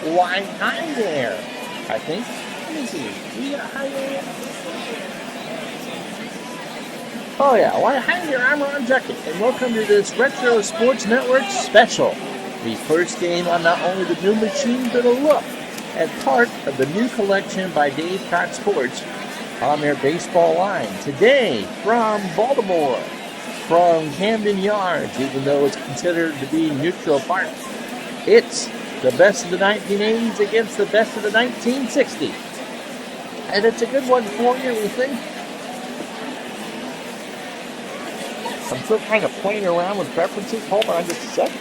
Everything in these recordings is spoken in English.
Why, hi there, I think. Let me see. We got hi there. Oh yeah, why, hi there, I'm Ron Duckett, and welcome to this Retro Sports Network special. The first game on not only the new machine, but a look at part of the new collection by Koch Sports on their baseball line. Today, from Baltimore, from Camden Yards, even though it's considered to be neutral park, it's the best of the 1980s against the best of the 1960s. And it's a good one for you, we think. I'm still kind of playing around with preferences. Hold on just a second.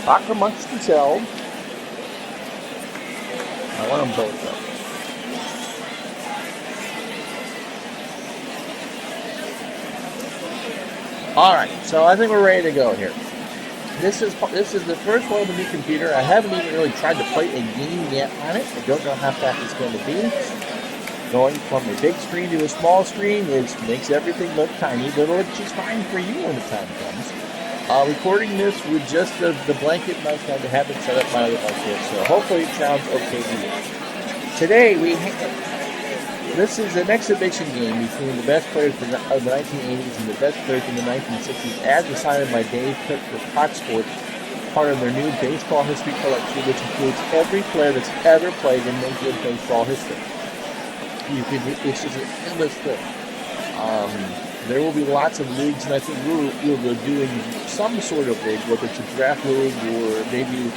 Talk amongst yourselves. I want them both though. Alright, so I think we're ready to go here. This is the first one of the new computer. I haven't even really tried to play a game yet on it. I don't know how fast it's going to be. Going from a big screen to a small screen makes everything look tiny, but it'll look just fine for you when the time comes. Recording this with just the blanket mic, I haven't set up my other mic yet, so hopefully it sounds okay to you. Today, this is an exhibition game between the best players of the 1980s and the best players in the 1960s, as decided by Dave Cook for Koch Sports, part of their new baseball history collection, which includes every player that's ever played in Major League Baseball history. It's just an endless thing. There will be lots of leagues, and I think we'll be doing some sort of league, whether it's a draft league or maybe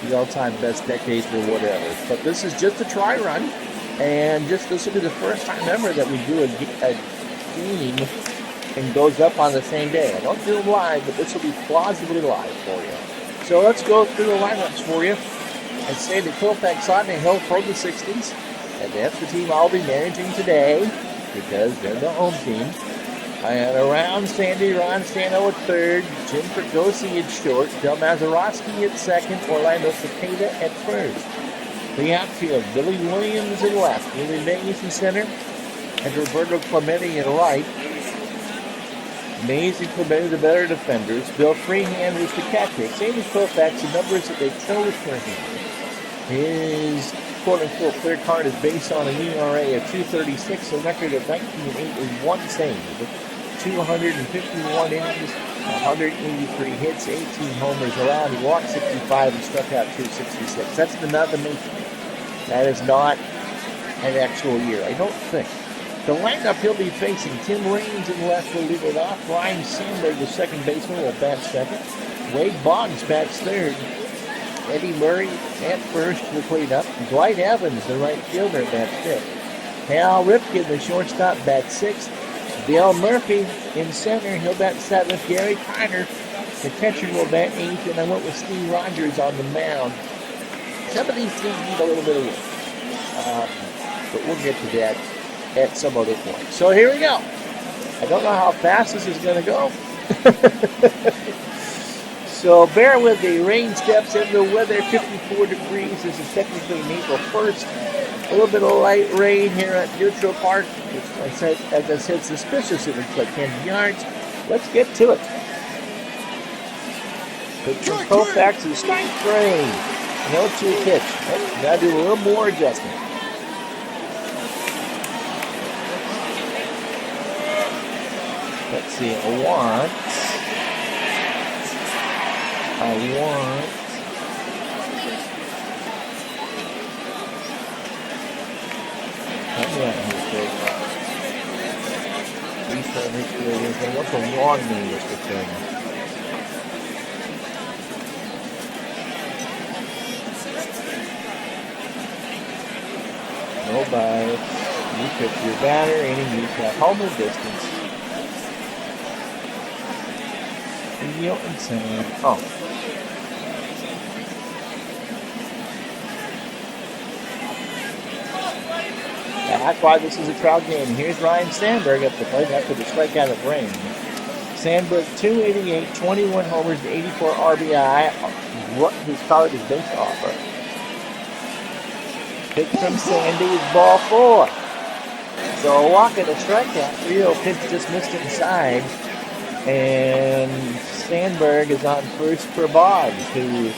the all-time best decades or whatever. But this is just a try run, and this will be the first time ever that we do a game and goes up on the same day. I don't do them live, but this will be plausibly live for you. So let's go through the lineups for you. I'd say the Colfax Sodden Hill for the 60s. And that's the team I'll be managing today because they're the home team. I had around Sandy Ron Stano at third, Jim Fregosi at short, Del Mazeroski at second, Orlando Cepeda at first. The outfield, Billy Williams in left, Willie Mays in center, and Roberto Clemente in right. Mays and Clemente the better defenders. Bill Freehand was the catcher. Same as Colfax, the numbers that they chose for him. His quote-unquote clear card is based on an ERA of 2.36, a record of 19.8 with one save, 251 innings, 183 hits, 18 homers allowed. He walked 65 and struck out 266. That's not the major. That is not an actual year, I don't think. The lineup he'll be facing: Tim Raines in left will lead it off. Ryan Sandberg, the second baseman, will bat second. Wade Boggs bats third. Eddie Murray at first will clean up. Dwight Evans, the right fielder, bats fifth. Hal Ripken, the shortstop, bats sixth. Bill Murphy in center, he'll bat seventh. Gary Kiner, the catcher, will bat eighth. And I went with Steve Rogers on the mound. Some of these teams need a little bit of work. But we'll get to that at some other point. So here we go. I don't know how fast this is going to go. So bear with me. Rain steps into the weather, 54 degrees. This is technically April 1st. A little bit of light rain here at Neutral Park. As I said, suspicious it looks like Camden Yards. Let's get to it. Pitch from Colfax is strike rain. 0-2 pitch. Got to do a little more adjustment. Let's see. I want. Help me out here, Craig. What's a long name is the thing? No bias. You pick your batter, inning, recap, home or distance. Field and center. Oh. That's why this is a crowd game. Here's Ryan Sandberg at the plate after the strikeout of Rain. Sandberg, 288, 21 homers, 84 RBI. What his college is based off of. Pitch from Sandy is ball 4. So a walk and a strikeout. 3-0 pitch just missed inside. And Sandberg is on first for Boggs, who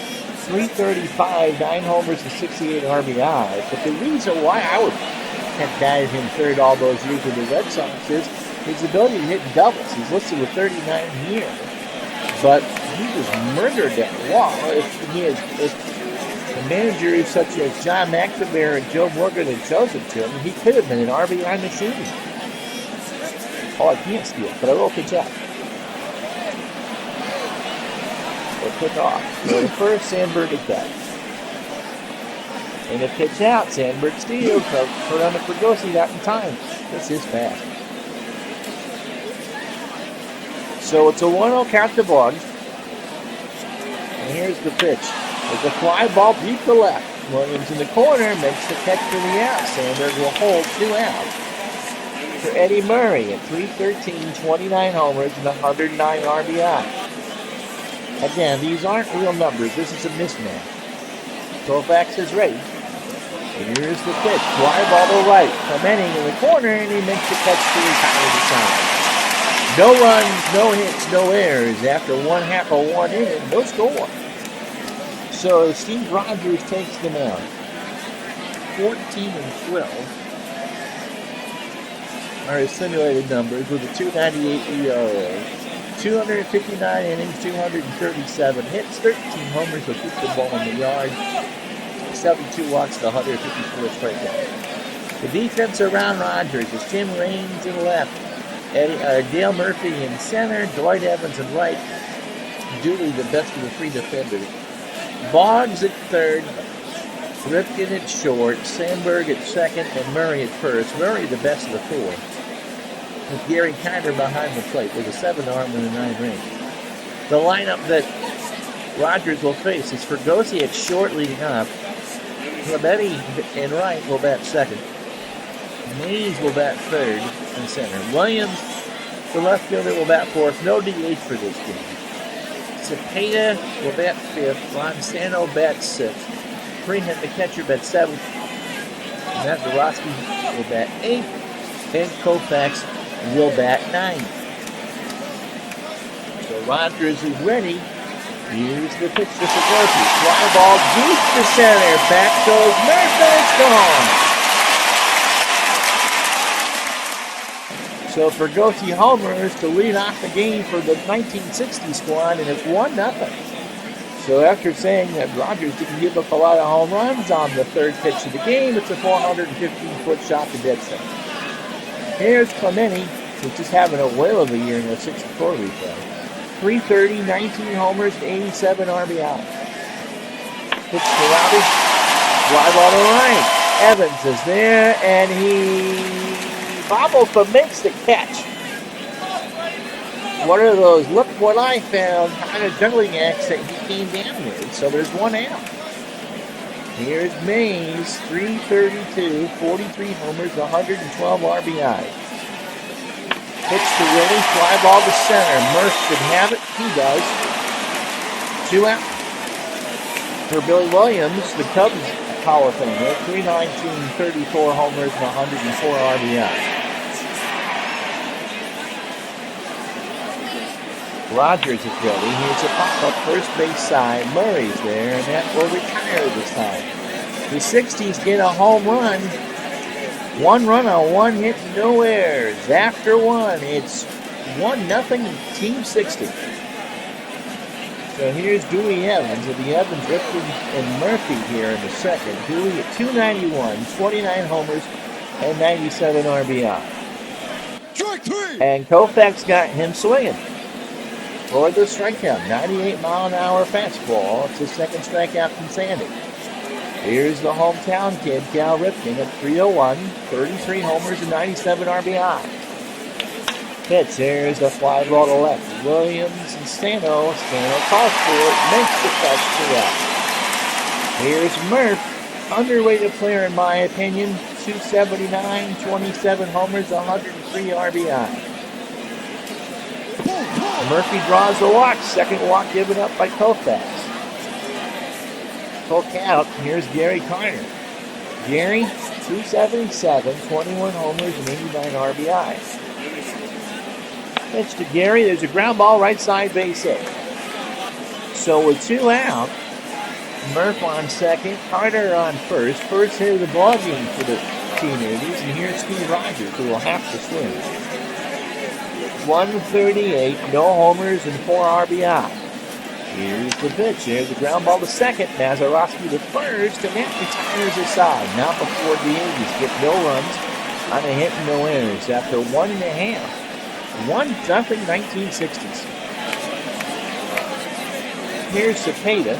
335, 9 homers, and 68 RBIs. But the reason why I would have batted him third all those years with the Red Sox is his ability to hit doubles. He's listed with 39 here, but he just murdered that wall. If the managers such as John McNamara and Joe Morgan had chosen to him, he could have been an RBI machine. Oh, I can't steal, but I will pitch out. Or pick off. So the first, Sandberg is back. And a pitch out, Sandberg steals. Put on the Fregosi out in time. This is fast. So it's a 1-0 count to Boggs. And here's the pitch. There's a fly ball deep to left. Williams in the corner makes the catch for the out. Sandberg will hold 2 out. For Eddie Murray at 313, 29 homers, and 109 RBI. Again, these aren't real numbers. This is a mismatch. Koufax is ready. And here's the pitch. Fly ball to right. Clemente in the corner, and he makes the catch to retire the side. No runs, no hits, no errors. After 1/2 of 1 inning, no score. So Steve Rogers takes them out. 14-12 are his simulated numbers with a 2.98 ERA. 259 innings, 237 hits, 13 homers, so keep the ball in the yard. 72 walks to 154 strikeouts. The defense around Rogers is Tim Raines in left, Dale Murphy in center, Dwight Evans in right. Dooley the best of the 3 defenders. Boggs at third, Ripken at short, Sandberg at second, and Murray at first. Murray the best of the 4. With Gary Kinder behind the plate with a 7-arm and a 9 range. The lineup that Rogers will face is Fregosi at short leading up. Clemente and Wright will bat second. Mays will bat third and center. Williams, the left fielder, will bat fourth. No DH for this game. Cepeda will bat fifth. Lonsano bats sixth. Freehan, the catcher, bats seventh. Matt Borowski will bat eighth. And Koufax will bat ninth. So Rogers is ready. Here's the pitch to Fregosi. Fly ball deep to center. Back goes Murphy. It's gone. So Fregosi homers to lead off the game for the 1960 squad, and it's 1-0. So after saying that Rogers didn't give up a lot of home runs on the third pitch of the game, it's a 415-foot shot to dead center. Here's Clemente, who's just having a whale of a year in the 64 replay. 330, 19 homers, 87 RBI. Pitch to Robbie. Fly ball to right. Evans is there, and he bobbles but makes the catch. One of those, look what I found, kind of juggling acts that he came down with. So there's 1 out. Here's Mays, 332, 43 homers, 112 RBI. Pitch to Willie, fly ball to center. Murph should have it. He does. 2 out. For Billy Williams, the Cubs Hall of Famer, 319, 34 homers, and 104 RBI. Rogers is ready. Here's a pop-up first base side. Murray's there, and that will retire this time. The 60s get a home run. 1 run on 1 hit, no errors. After 1, it's 1-0 Team 60. So here's Dewey Evans with the Evans, Ripken, and Murphy here in the second. Dewey at 291, 29 homers, and 97 RBI. Strike 3! And Koufax got him swinging. For the strikeout, 98-mile-an-hour fastball. It's his second strikeout from Sandy. Here's the hometown kid, Cal Ripken, at 301, 33 homers and 97 RBI. Pitch, there's the fly ball to left. Williams and Stano. Stano calls for it, makes the catch to left. Here's Murph, underrated player in my opinion, 279, 27 homers, 103 RBI. Murphy draws the walk, second walk given up by Koufax. Koch out, here's Gary Carter. Gary, 277, 21 homers, and 89 RBI. Pitch to Gary, there's a ground ball right side base hit. So with 2 out, Murph on second, Carter on first. First hit of the ball game for the teenagers, and here's Steve Rogers, who will have to swing. 138, no homers, and 4 RBI. Here's the pitch. Here's the ground ball to second. Mazeroski to first, and that retires his side. Not before the Yankees get no runs on a hit and no errors after 1.5. 1-0 1960s. Here's Cepeda.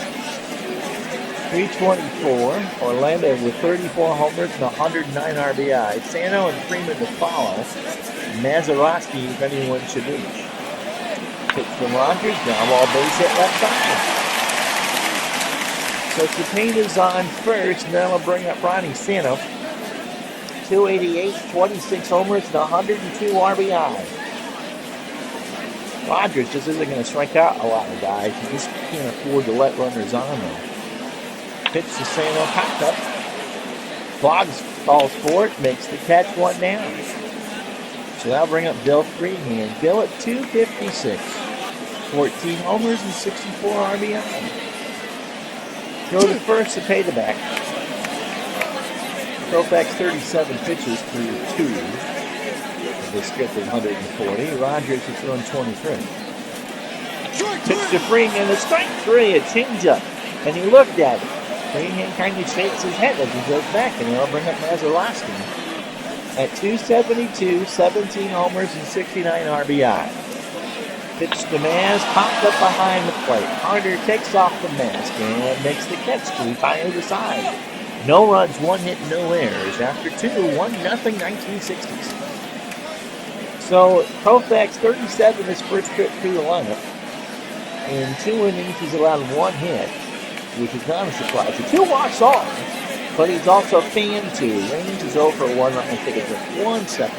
324. Orlando with 34 homers and 109 RBI. Sano and Freeman to follow. Mazeroski, if anyone should reach. Pitch from Rogers, ground ball base hit left side. So Cepeda's on first, and that'll bring up Ronnie Sano. 288, 26 homers, and 102 RBI. Rogers just isn't going to strike out a lot of guys. He just can't afford to let runners on them. Pitch to Sano, popped up. Boggs falls for it, makes the catch, 1 down. So that'll bring up Bill Freeman. Bill at 256. 14 homers and 64 RBI. Go to first, Cepeda back. Koufax 37 pitches through 2. The scripted 140. Rogers has thrown 23. Pitch to Freeman, a strike 3, a changeup. And he looked at it. Freeman kind of shakes his head as he goes back, and they'll bring up Mazeroski. At 272, 17 homers and 69 RBI. Pitch to Maz, popped up behind the plate. Carter takes off the mask and makes the catch to retire the side. No runs, 1 hit, no errors. After 2, 1-0 1960s. So Koufax 37 his first trip through the lineup. In 2 innings, he's allowed 1 hit, which is not a surprise. So 2 walks off. But he's also a fan too. Range is over 1. I'm going to take it for 1 second.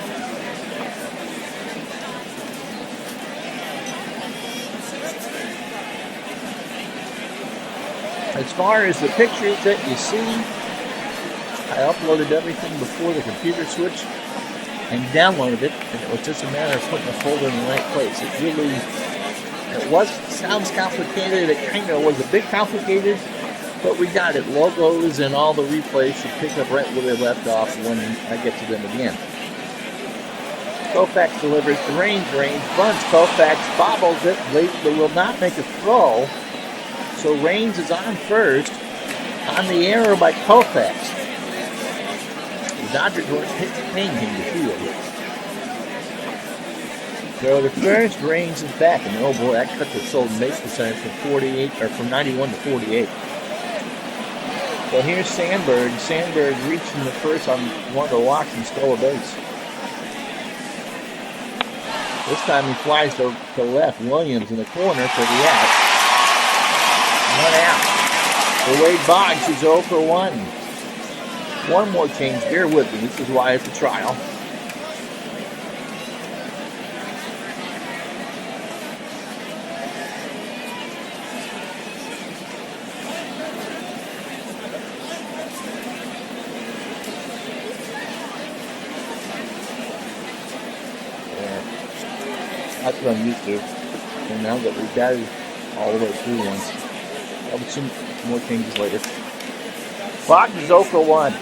As far as the pictures that you see, I uploaded everything before the computer switch and downloaded it, and it was just a matter of putting the folder in the right place. Sounds complicated. It kind of was a bit complicated. But we got it. Logos and all the replays should pick up right where they left off when I get to them again. Koufax delivers to Range. Range bunts. Koufax bobbles it late, but will not make a throw. So Range is on first on the error by Koufax. The Dodgers weren't paying him to field. Throw to first. Range is back, and oh boy, that cut the stolen base percentage from 91 to 48. So here's Sandberg. Sandberg reaching the first on one of the walks and stole a base. This time he flies to left. Williams in the corner for the out. 1 out. For Wade Boggs, he's 0 for 1. One more change. Bear with me. This is why it's a trial. That's what I'm used to. And now that we've got it all the way through once. I'll have some more changes later. Boggs is 0 for 1.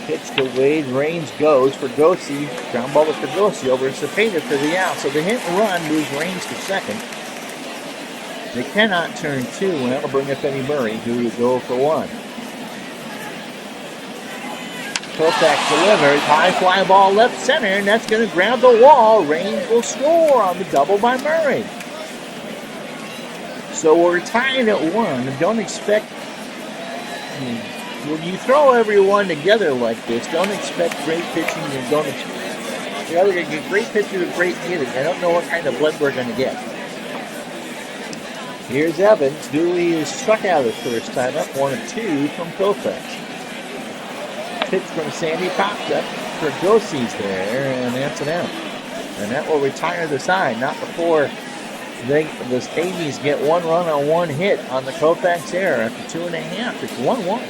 Pitch to Wade. Range goes for Gossi. Ground ball for Gossi over Cepeda for the out. So the hit and run moves Range to second. They cannot turn 2, and that'll bring up Eddie Murray, who will go for 1. Koufax delivers, high fly ball left center, and that's going to ground the wall. Range will score on the double by Murray. So we're tying at 1. Don't expect, when you throw everyone together like this, don't expect great pitching. You're either going to get great pitching or great hitting. I don't know what kind of blood we're going to get. Here's Evans. Dooley is struck out his first time up, 1-2 from Koufax. Pitch from Sandy popped up for Gossi's there, and that's an out. And that will retire the side, not before the A's get 1 run on 1 hit on the Koufax error. After 2.5, it's 1-1.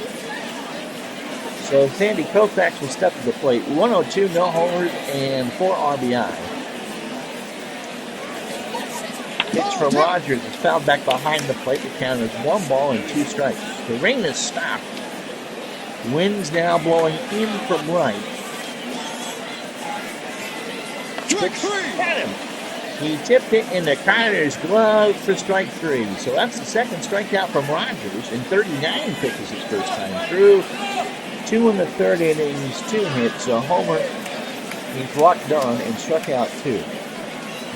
So Sandy Koufax will step to the plate. 102, no homers, and 4 RBI. Pitch from Rogers is fouled back behind the plate. The count is 1 ball and 2 strikes. The rain is stopped. Wind's now blowing in from right. Strike 3. Got him. He tipped it into Connor's glove for strike 3. So that's the second strikeout from Rogers. In 39 pitches his first time through. 2 in the third innings, 2 hits, a homer. He's walked on and struck out 2.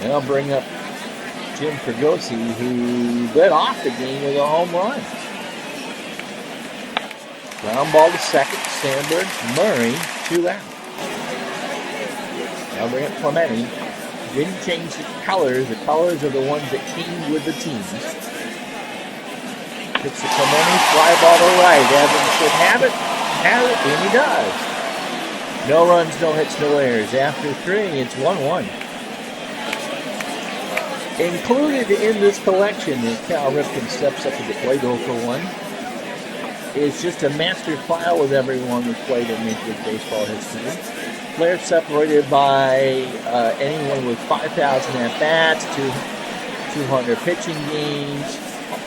And I'll bring up Jim Fregosi, who led off the game with a home run. Ground ball to second, Sandberg, Murray, 2 out. Now bring up Clemente. Didn't change the colors. The colors are the ones that came with the teams. Pitch to Clemente, fly ball to right. Evans should have it, and he does. No runs, no hits, no errors. After 3, it's 1-1. Included in this collection as Cal Ripken steps up to the plate 0 for 1 is just a master file with everyone who played in Major League Baseball history. Players separated by anyone with 5,000 at-bats, 200 pitching games.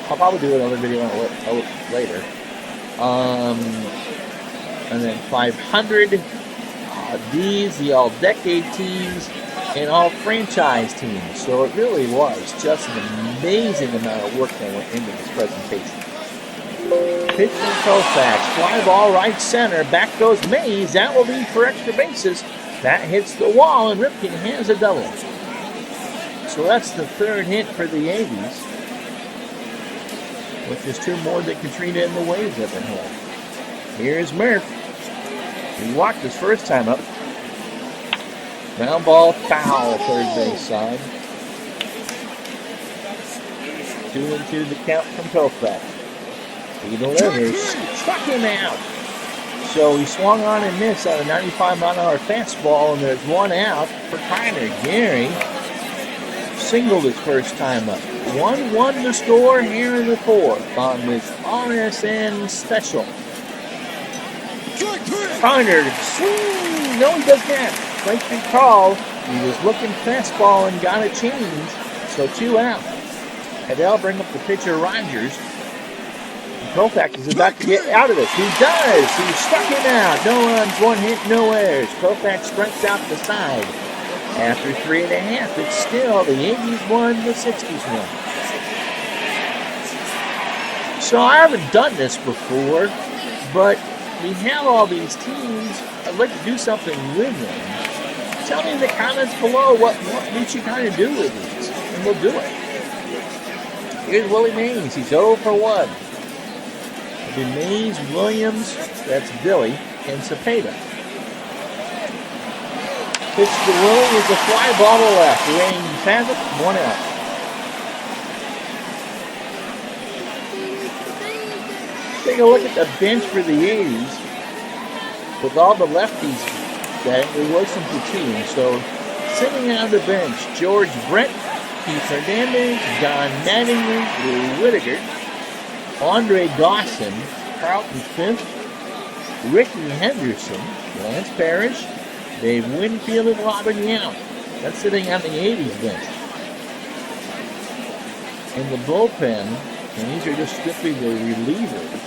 I'll probably do another video on it later. And then 500. These, the all-decade teams, and all franchise teams. So it really was just an amazing amount of work that went into this presentation. Pitch from Koufax, fly ball right center, back goes Mays, that will be for extra bases. That hits the wall and Ripken has a double. So that's the third hit for the 80s, which is 2 more than Katrina and the Waves have been home. Here's Murph. He walked his first time up. Ground ball foul, third base side. 2-2 the count from Koufax. He delivers, struck him out. So he swung on and missed on a 95-mile-an-hour fastball, and there's 1 out for Kiner. Gary singled his first time up. 1-1 to score here in the 4th on this RSN special. Kiner swing. No, he does not. Strike 3 call. He was looking fastball and got a change. So 2 out. And they'll bring up the pitcher Rogers. Koufax is about to get out of this. He does. He struck him out. No runs, 1 hit, no errors. Koufax strikes out the side. After 3.5, it's still the 80s 1, the 60s 1. So I haven't done this before, but we have all these teams. I'd like to do something with them. Tell me in the comments below what we should kind of do with these, and we'll do it. Here's Willie Mays. He's 0 for 1. It'll be Mays, Williams, that's Billy, and Cepeda. Pitch to Willie is a fly ball to left. Rain has it, 1 out. Take a look at the bench for the 80s. With all the lefties, there was some platoon. So sitting on the bench, George Brett, Keith Hernandez, Don Mattingly, Lou Whitaker, Andre Dawson, Carlton Fifth, Ricky Henderson, Lance Parrish, Dave Winfield, and Robin Yount. That's sitting on the 80s bench. In the bullpen, and these are just strictly the relievers,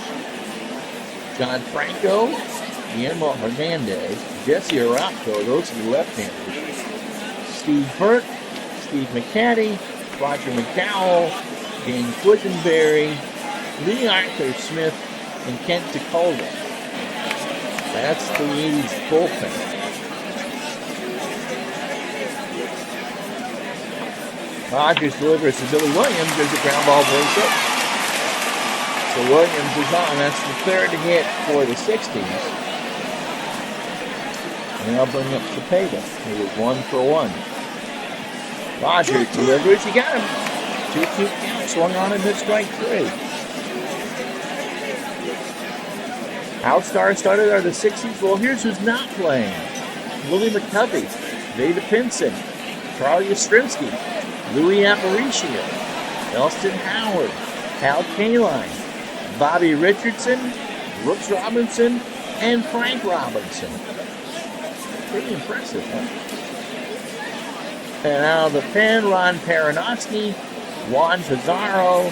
John Franco, Guillermo Hernandez, Jesse Orozco, those are the left-handers, Steve Burke, Steve McCaddy, Roger McDowell, James Quisenberry, Lee Arthur Smith, and Kent Tacoma. That's the 80s bullpen. Rogers delivers to Billy Williams. There's a ground ball base hit. So Williams is on. That's the third hit for the 60s. And I'll bring up Cepeda. He was 1 for 1. Rogers delivers. He got him. 2-2 count. Swung on him at strike 3. How stars started are the 60s. Well, here's who's not playing. Willie McCovey, David Pinson, Carl Yastrzemski, Louis Aparicio, Elston Howard, Hal Kaline, Bobby Richardson, Brooks Robinson, and Frank Robinson. Pretty impressive, huh? And out of the pen, Ron Paranosky, Juan Pizarro,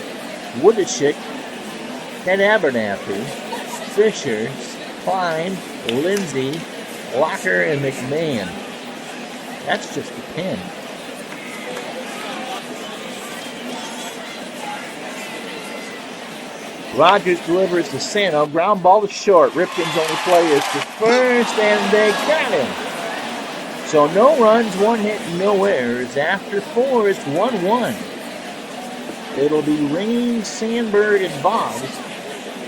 Woodachik, Ted Abernathy, Fisher, Klein, Lindsay, Locker, and McMahon. That's just a pin. Rogers delivers to Sano. Ground ball to short. Ripken's only play is to first, and they got him. So no runs, one hit, no errors. After 4, it's 1-1. It'll be Rain, Sandberg, and Boggs.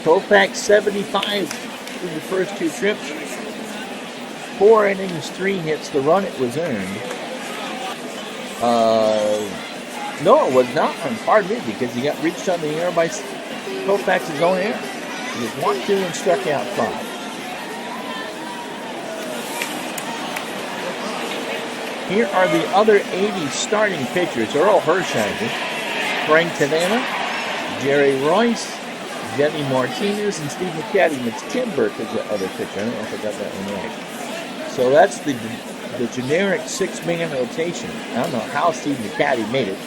Koch 75 through the first 2 trips. 4 innings, 3 hits. The run it was earned. No, it was not. Pardon me, because he got reached on the air by Koch's own error. He was 1-2 and struck out 5. Here are the other 80 starting pitchers. Earl Hershiser, Frank Tanana, Jerry Royce, Jenny Martinez, and Steve McCaddy. It's Tim Burke is the other pitcher. I don't know if I got that one right. So that's the generic 6-man rotation. I don't know how Steve McCaddy made it.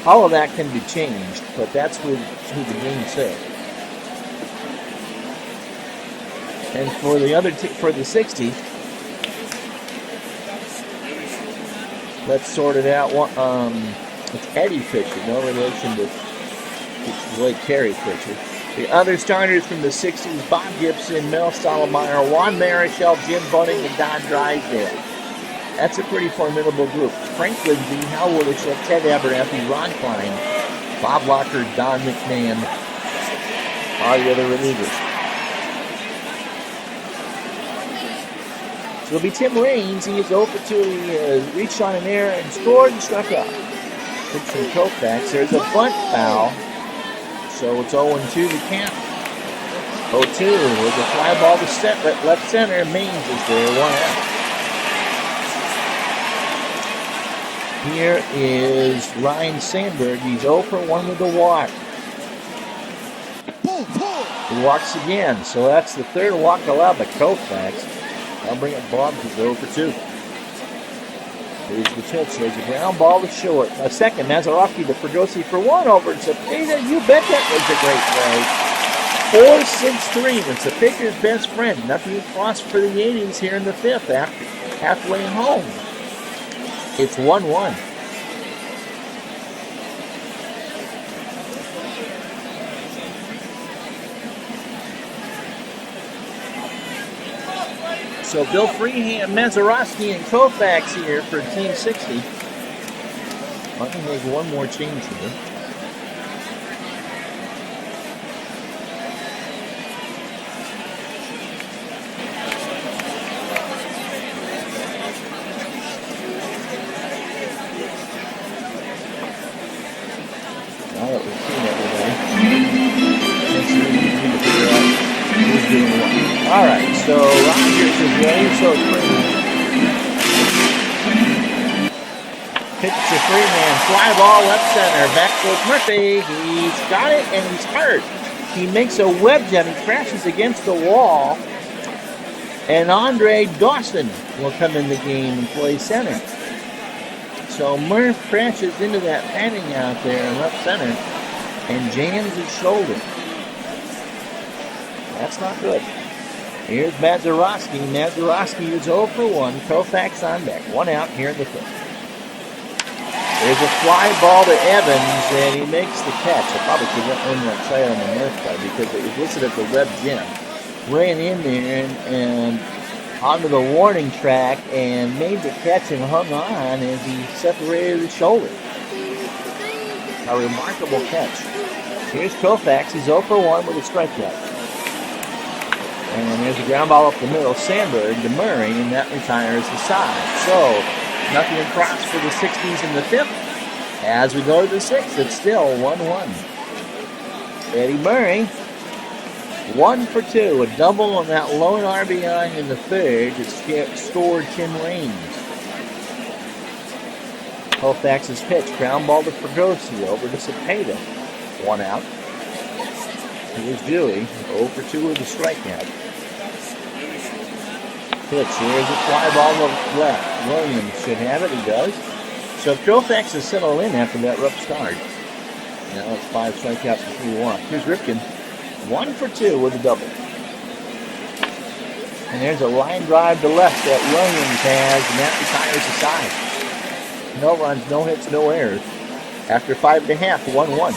All of that can be changed, but that's who the game said. And for the other for the 60, let's sort it out. It's Eddie pitcher, no relation to Blake Carey pitcher. The other starters from the 60s: Bob Gibson, Mel Stottlemyre, Juan Marichal, Jim Bunning, and Don Drysdale. That's a pretty formidable group. Frank Lindsay, Hal Woodachik, Ted Abernathy, Ron Klein, Bob Locker, Don McMahon are the other relievers. So it'll be Tim Raines. He is 0 for 2. He reached on an error and scored and struck out. Pitch from Koch. There's a bunt foul. So it's 0-2 to count. 0-2 with a fly ball to left center. Maines is there, 1 out. Here is Ryan Sandberg. He's 0 for 1 with a walk. He walks again, so that's the 3rd walk allowed by Koch. I'll bring up Bob to 0 for 2. Here's the pitch. There's a ground ball to short. A second, Mazeroski to Fregosi for 1 over to Cepeda. You bet that was a great play. 4-6-3. It's the pitcher's best friend. Nothing across for the 80s here in the 5th after halfway home. It's 1-1. So Bill Freehand, Mazeroski, and Koufax here for Team 60. I think there's one more change here. Now that we've seen everybody, we need to figure out who's doing what. All right, so Rogers is ready, so it's Freeman. Pitch to Freeman, fly ball left center, back goes Murphy. He's got it and he's hurt. He makes a web jump, he crashes against the wall, and Andre Dawson will come in the game and play center. So Murph crashes into that padding out there in left center and jams his shoulder. That's not good. Here's Mazeroski. Mazeroski is 0 for 1. Koufax on deck. 1 out here in the 5th. There's a fly ball to Evans, and he makes the catch. I probably could have won that try on the Murph play because it was listed at the web gym. Ran in there and onto the warning track and made the catch and hung on as he separated his shoulder. A remarkable catch. Here's Koufax. He's 0 for 1 with a strikeout. And there's a ground ball up the middle. Sandberg to Murray, and that retires the side. So, nothing across for the 60s in the 5th. As we go to the 6th, it's still 1-1. Eddie Murray, 1 for 2. A double on that lone RBI in the 3rd. It scored Tim Raines. Koufax's pitch. Ground ball to Fregosi. Over to Cepeda. 1 out. Here's Dewey. 0 for 2 with a strikeout. Pitch. Here's a fly ball to left. Williams should have it. He does. So Koufax is settled in after that rough start. Now it's 5 strikeouts and 3 walks. Here's Ripken, 1 for 2 with a double. And there's a line drive to left that Williams has, and that retires the side. No runs, no hits, no errors. After 5.5, 1-1.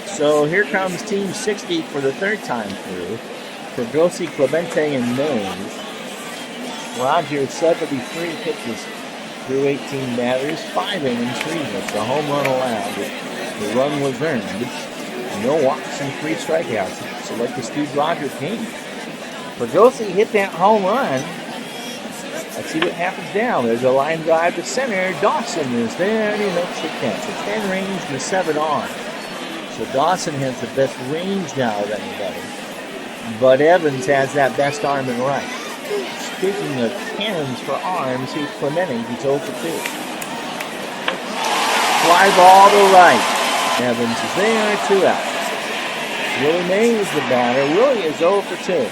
So here comes Team 60 for the third time through. Fregosi, Clemente, and Mays. Rogers, 73 pitches through 18 batters, 5 innings, 3 hits, a home run allowed. The run was earned. No walks and 3 strikeouts. So like the Steve Rogers game. Fregosi hit that home run. Let's see what happens now. There's a line drive to center. Dawson is there, and he makes the catch. A 10 range and a 7 on. So Dawson has the best range now of anybody. But Evans has that best arm in right. Speaking of cannons for arms, here's Clemente. He's 0 for 2. Fly ball to right. Evans is there, 2 out. Willie Mays the batter. Willie is 0 for 2.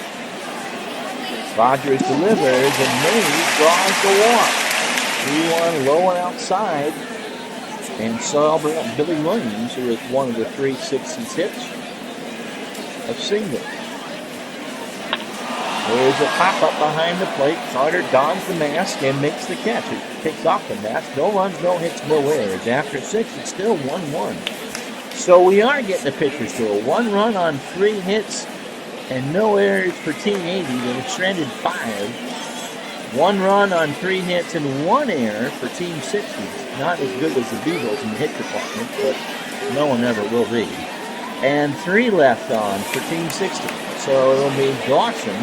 Rogers delivers, and Mays draws the walk. 3-1 low and outside. And so I'll bring up Billy Williams, who is one of the 3 60s hits of singles. There's a pop-up behind the plate. Carter dons the mask and makes the catch. It takes off the mask. No runs, no hits, no errors. After 6, it's still 1-1. So we are getting the pitchers to a 1 run on 3 hits and no errors for Team 80. They've stranded 5. 1 run on 3 hits and 1 error for Team 60. Not as good as the Beagles in the hit department, but no one ever will be. And 3 left on for Team 60. So it'll be Dawson,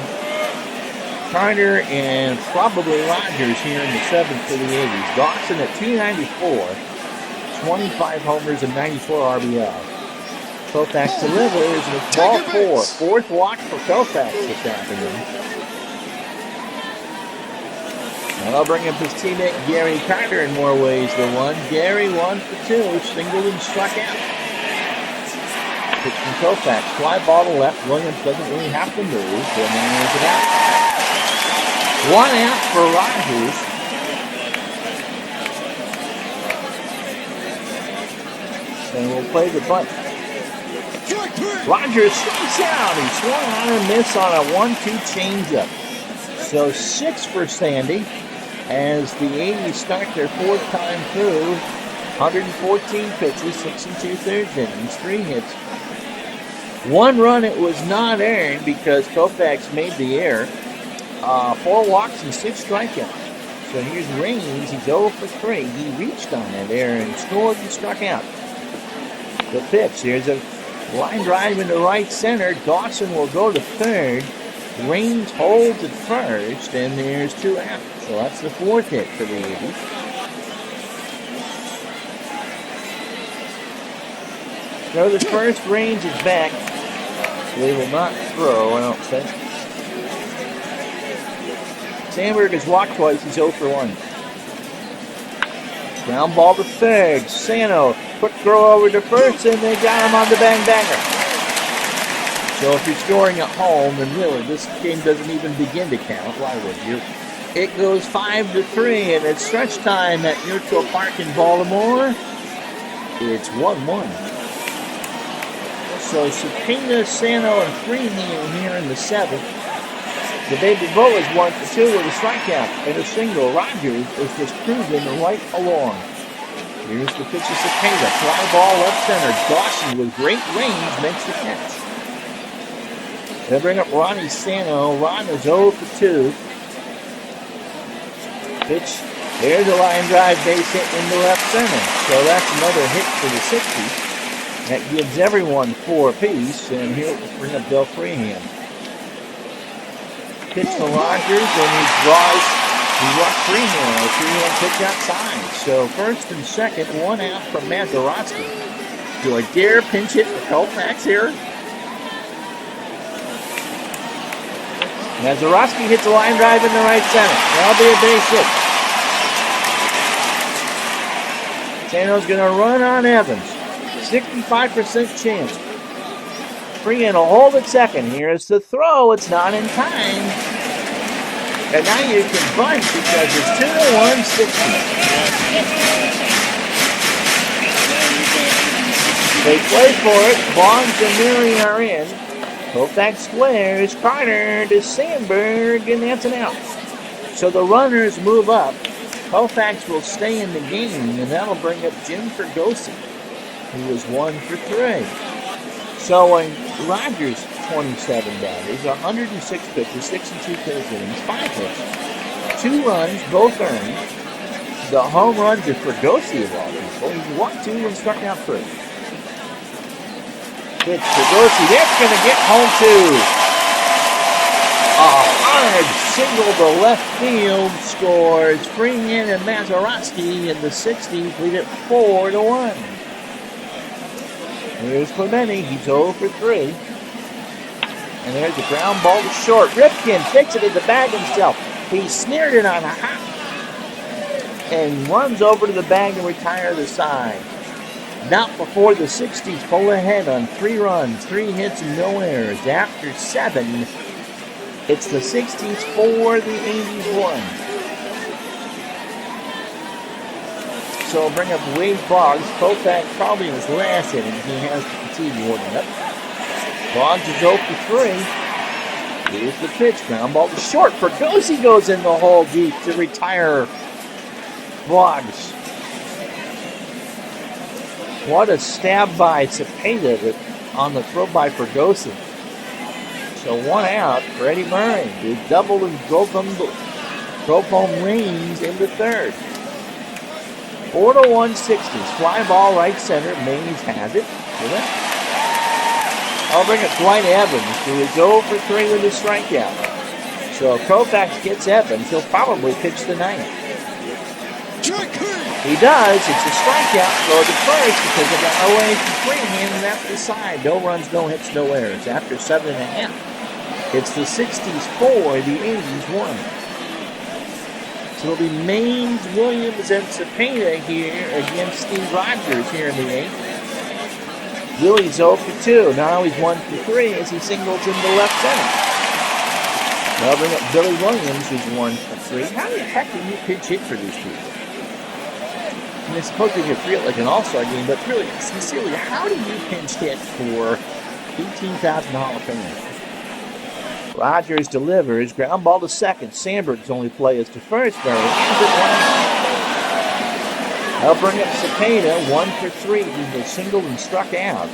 Carter, and probably Rogers here in the 7th for the 80s. Dawson at 294, 25 homers and 94 RBI. Koufax delivers, and it's ball 4. 4th walk for Koufax this afternoon. And I'll bring up his teammate Gary Carter in more ways than one. Gary 1 for 2, singled and struck out. Pitch from Koufax, fly ball to left. Williams doesn't really have to move, and then there's it out. 1 out for Rogers. And we'll play the bunt. Rogers strikes out. He swung on a miss on a 1-2 changeup. So 6 for Sandy as the 80s start their 4th time through. 114 pitches, 6 2/3 innings, 3 hits. 1 run it was not earned because Koufax made the error. 4 walks and 6 strikeouts. So here's Raines. He's 0 for 3. He reached on that error and scored and struck out. The pitch. Here's a line drive into right center. Dawson will go to 3rd. Raines holds at 1st, and there's 2 out. So that's the 4th hit for the 80s. So the first Raines is back. They will not throw, I don't think. Sandberg has walked twice. He's 0 for 1. Ground ball to 3rd. Sano, quick throw over to 1st, and they got him on the bang-banger. So if you're scoring at home, then really this game doesn't even begin to count. Why would you? It goes 5-3, and it's stretch time at Neutral Park in Baltimore. It's 1-1. So Cepeda, Sano, and Freeman here in the 7th. The Baby Bull is 1 for 2 with a strikeout and a single. Rogers is just cruising right along. Here's the pitch to Cepeda. Fly ball left center. Dawson with great range makes the catch. They bring up Ronnie Sano. Ron is 0 for 2. Pitch. There's a line drive base hit into left center. So that's another hit for the 60s. That gives everyone 4 apiece. And here we'll bring up Del Freehan. Pitch to Rogers, and he draws Freehan. A 3-1 pitch outside. So 1st and 2nd, 1 out from Mazeroski. Do I dare pinch hit for Koufax here? Mazeroski hits a line drive in the right center. That'll be a base hit. Sano's going to run on Evans. 65% chance. Freehan will hold at 2nd. Here's the throw. It's not in time. And now you can bunt because it's 2-1, 60. They play for it. Bonds and Murray are in. Koch squares. Carter to Sandberg, and that's an out. So the runners move up. Koch will stay in the game, and that'll bring up Jim Fergosi, who was 1 for 3. So when Rogers 27 batters, 106 pitches, 6 and 2/3 innings, 5 hits, 2 runs, both earned. The home run to Fergosi of all people. He's 1-2 and starting out first. Pitch Fergosi, that's going to get home too. A hard single to left field, scores Freeman and Mazeroski in the 60th, lead it 4-1. Here's Clemente, he's 0 for 3. And there's a ground ball to short. Ripken takes it in the bag himself. He snared it on a hop and runs over to the bag and retire the side. Not before the 60s pull ahead on 3 runs, 3 hits, and no errors. After 7, it's the 60s 4, the 80s 1. So I'll bring up Wade Boggs. Koch probably in his last inning. He has the fatigue warning up. Boggs is 0 for 3. Here's the pitch. Ground ball to short. Fergosi goes in the hole deep to retire Boggs. What a stab by Cepeda on the throw by Fergosi. So 1 out for Eddie Murray. He doubled and drove home Reigns into third. 4-1 60s. Fly ball right center. Mays has it. I'll bring up Dwight Evans, who is 0 for 3 with a strikeout. So if Koch gets Evans, he'll probably pitch the 9th. He does. It's a strikeout. Throw to first because it got away from Freeman, and that's the side. No runs, no hits, no errors. After 7.5, it's the 60s 4, the 80s 1. So it'll be Maines, Williams, and Cepeda here against Steve Rogers here in the 8th. Willie's 0 for 2. Now he's 1 for 3 as he singles into left center. Now I'll bring up Billy Williams, who's 1 for 3. How the heck can you pitch hit for these people? And they're supposed to feel like an all-star game, but really, sincerely, how do you pinch hit for $18,000 Hall of Fame? Rogers delivers, ground ball to second. Sandberg's only play is to first. Murray hands it 1 out. I'll bring up Cepeda, 1 for 3. He was singled and struck out.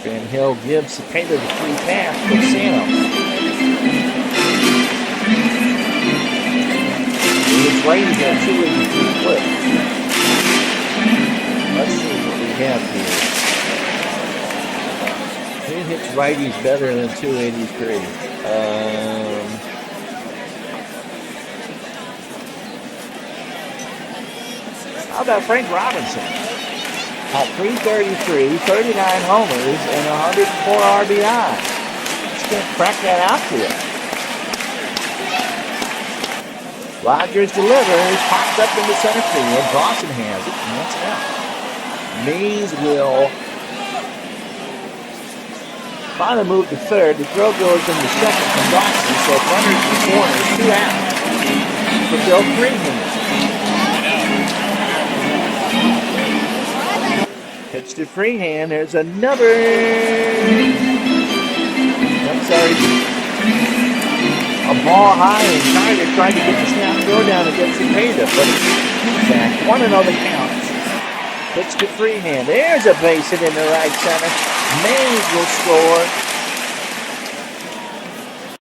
And he'll give Cepeda the free pass to Sano. It's right here, 283 flip. Let's see what we have here. Who hits righties better than 283? How about Frank Robinson? At 333, 39 homers, and 104 RBI. Just can't crack that out to you. Rogers delivers, pops up into center field. Dawson has it, and that's out. Mays will finally move to third. The throw goes into second from Dawson, so runners in the corner, 2 out for Bill Freeman. Pitch to Freehan. There's another. I'm sorry. A ball high, and Carter tried to get the snap throw down against Cepeda, but it's back. 1-0 the count. Pitch to Freehan. There's a base hit in the right center. Mays will score.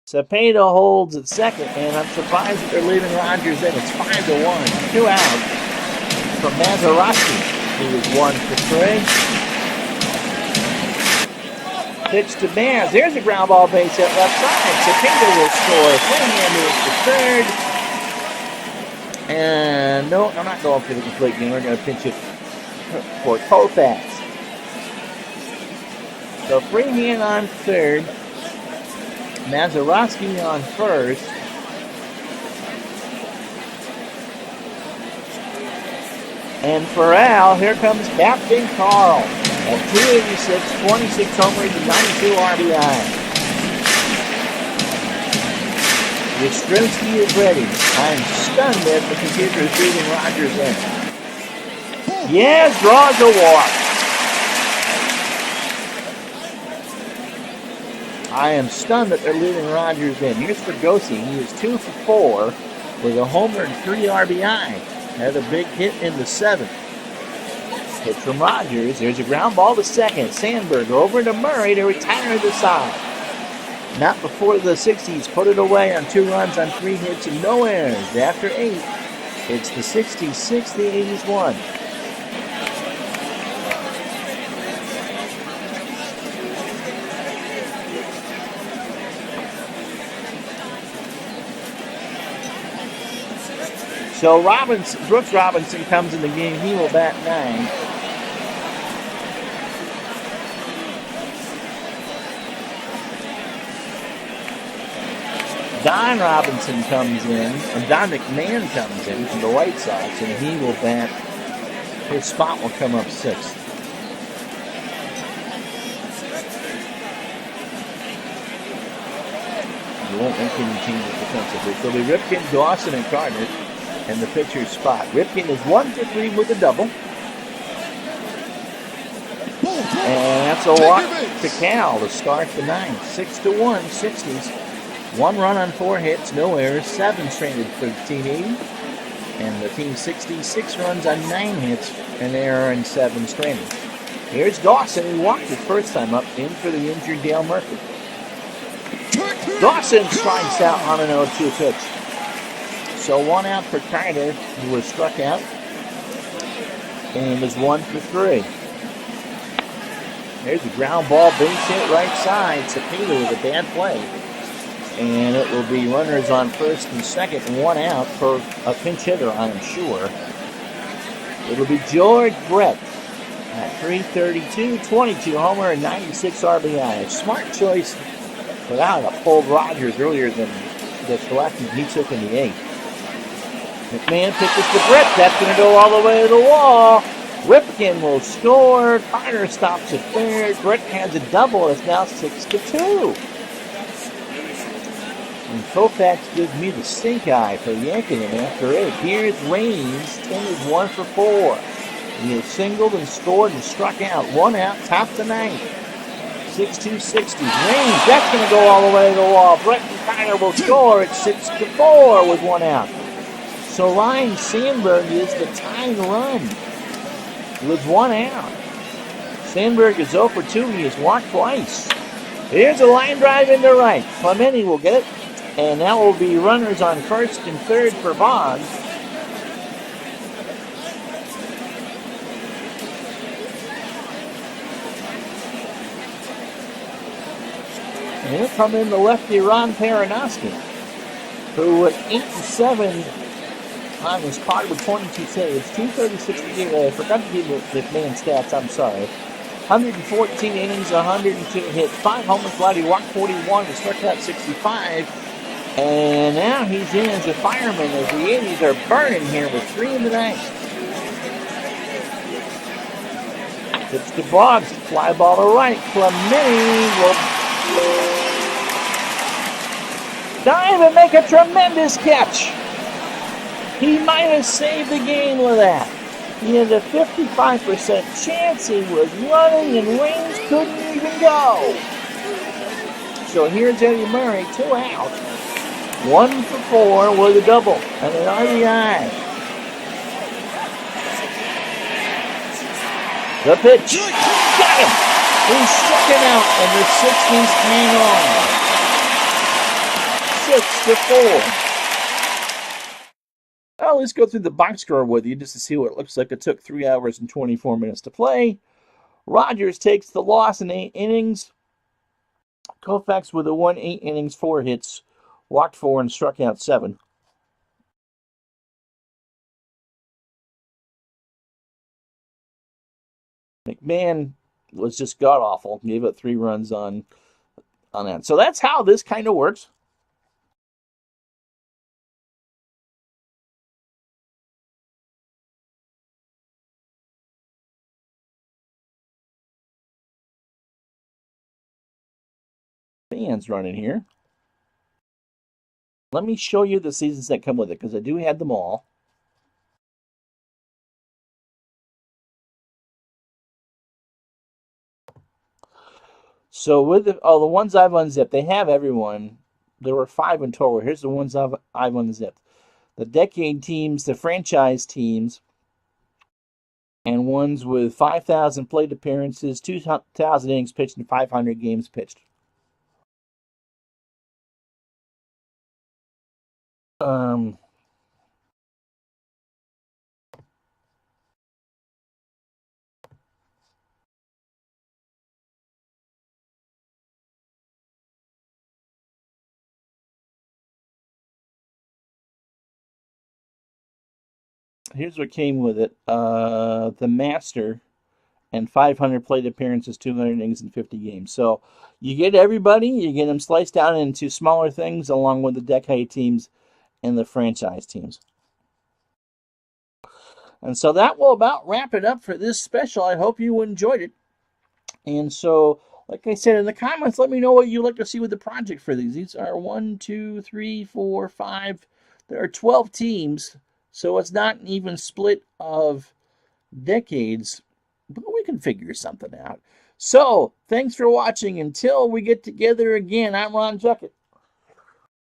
Cepeda holds at second, and I'm surprised that they're leaving Rogers in. It's 5-1. 2 out from Mazeroski. He was 1 for 3. Pitch to Maz. There's a ground ball base at left side. Cepeda will score. Freehan moves to third. And no, I'm not going for the complete game. We're going to pinch it for Koch. So Freehan on third. Mazeroski on first. And for Al, here comes Captain Carl at 286, 26 homers, and 92 RBI. Yastrzemski is ready. I'm stunned that the computer is leaving Rogers in. Yes, draws a walk. I am stunned that they're leaving Rogers in. Here's Fergosi. He is 2 for 4 with a homer and 3 RBI. Had a big hit in the 7th. Hit from Rogers. There's a ground ball to second. Sandberg over to Murray to retire the side. Not before the 60s. Put it away on 2 runs on 3 hits and no errors. After 8, it's the 60s 6, the 80s 1. So Brooks Robinson comes in the game. He will bat 9. Don Robinson comes in, and Don McMahon comes in from the White Sox, and he will bat. His spot will come up 6th. You won't make any changes defensively. So it'll be Ripken, Dawson, and Carter. And the pitcher's spot. Ripken is 1 for 3 with a double. And that's a walk to Cal to start the 9th. 6-1, 60s. 1 run on 4 hits, no errors, 7 stranded for the team 80. And the team 60, 6 runs on 9 hits, an error and 7 stranded. Here's Dawson. He walked his first time up in for the injured Dale Murphy. Dawson strikes out on an 0-2 pitch. So 1 out for Carter, who was struck out, and was 1 for 3. There's a ground ball, base hit right side. Cepeda with a bad play. And it will be runners on first and second, and 1 out for a pinch hitter, I'm sure. It'll be George Brett at 332, 22 homer, and 96 RBI. A smart choice without a pulled Rogers earlier than the selection he took in the 8th. McMahon pitches to Brett. That's going to go all the way to the wall. Ripken will score. Carter stops at third. Brett has a double. It's now 6-2. And Koch gives me the stink eye for yanking him after 8. Here's Raines. Tim is 1 for 4. He has singled and scored and struck out. 1 out, top the 9th. 6-2, 60. Raines, that's going to go all the way to the wall. Brett and Carter will score at 6-4 with 1 out. So Ryan Sandberg is the tying run with 1 out. Sandberg is 0 for 2. He has walked twice. Here's a line drive into right. Clemente will get it. And that will be runners on first and third for Bond. And he'll come in the lefty Ron Peronowski, who went 8-7 on his card with 22 saves, 236 to get. I forgot to give the man stats, I'm sorry. 114 innings, 102 hits, 5 homers allowed. He walked 41 and struck out 65. And now he's in as a fireman as the 80s are burning here with 3 in the 9th. Pitch to Boggs, fly ball to right. Clemente will dive and make a tremendous catch. He might have saved the game with that. He had a 55% chance. He was running and Raines couldn't even go. So here's Eddie Murray, 2 out. 1 for 4 with a double and an RBI. The pitch. Got him. He struck him out and the 60s hang on. 6-4. Well, let's go through the box score with you just to see what it looks like. It took 3 hours and 24 minutes to play. Rogers takes the loss in 8 innings. Koufax with a 1, 8 innings, 4 hits, walked 4 and struck out 7. McMahon was just god-awful. Gave up 3 runs on that. So that's how this kind of works. Fans running here. Let me show you the seasons that come with it, because I do have them all. So with the ones I've unzipped, they have everyone. There were 5 in total. Here's the ones I've unzipped: the decade teams, the franchise teams, and ones with 5,000 plate appearances, 2,000 innings pitched, and 500 games pitched. Here's what came with it: the Master and 500 plate appearances, 200 innings, and 50 games. So you get everybody. You get them sliced down into smaller things, along with the decade teams and the franchise teams. And so that will about wrap it up for this special. I hope you enjoyed it. And so, like I said in the comments, let me know what you'd like to see with the project for these. These are 1, 2, 3, 4, 5. There are 12 teams, so it's not an even split of decades, but we can figure something out. So, thanks for watching. Until we get together again, I'm Ron Juckett.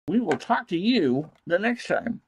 We will talk to you the next time.